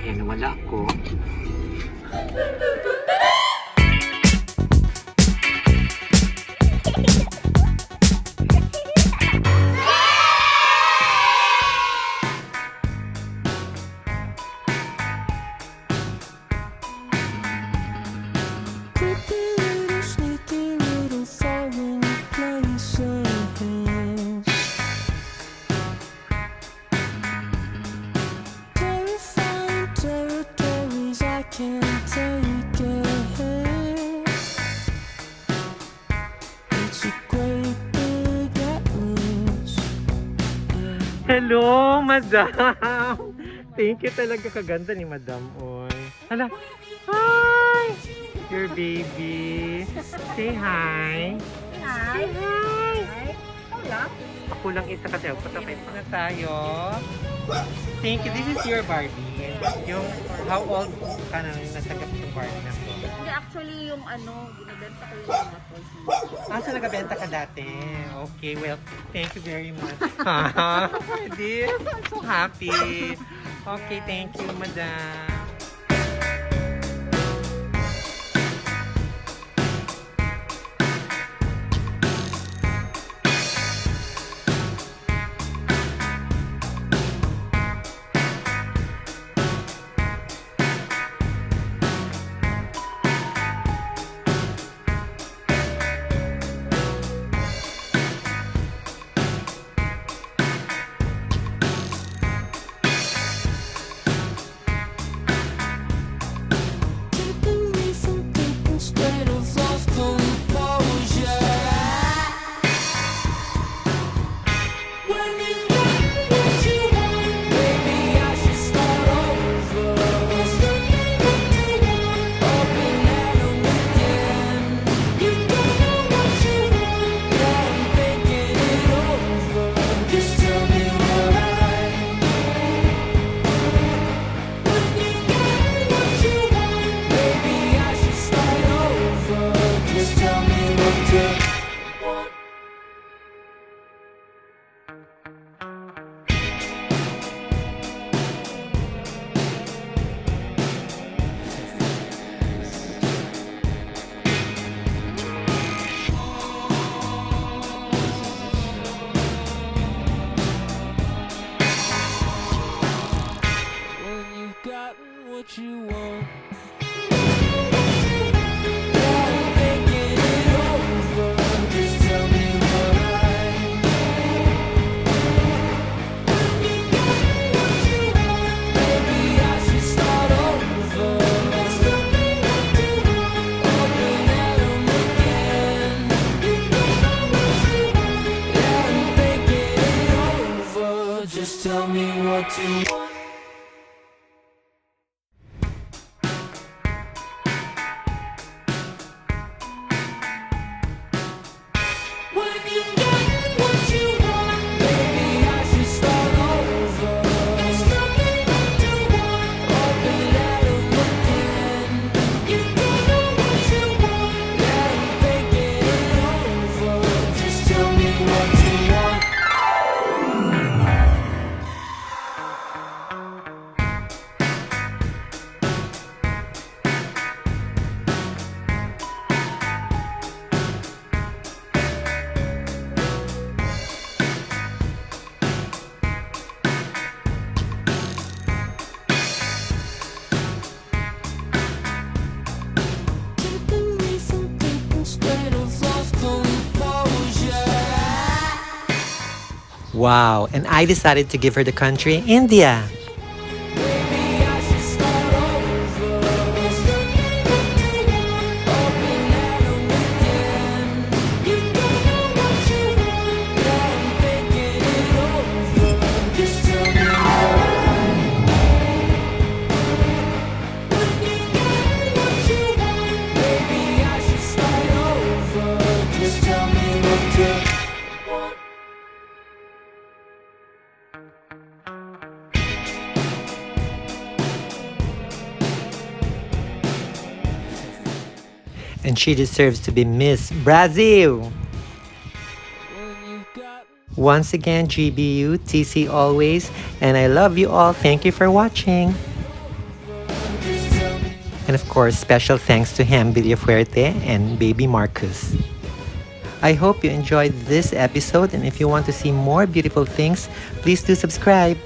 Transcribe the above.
Kaya nawala ko. Hello, madam! Thank you talaga. Kaganda ni madam. Oy. Hala. Hi! Your baby. Say hi. Hi. Say hi. Hi. Hola. Ako lang isa kasi. Patapay pa na tayo. Thank you. This is your Barbie. Yung how old ka na natanggap yung Barbie na to? Hindi, actually yung binibenta ko yung mga toys mo. So nagabenta ka dati. Okay, well, thank you very much. This, I'm so happy. Okay, thank you, madam. Just tell me what you want. When you get what you want, maybe I should start over. There's nothing left to want. Open let 'em again. You don't know what you want. Yeah, I'm thinking it over. Just tell me what you want. Wow, and I decided to give her the country, India. And she deserves to be Miss Brazil. Once again, GBU, TC always, and I love you all. Thank you for watching. And of course, special thanks to him, Villafuerte, and baby Marcus. I hope you enjoyed this episode, and if you want to see more beautiful things, please do subscribe.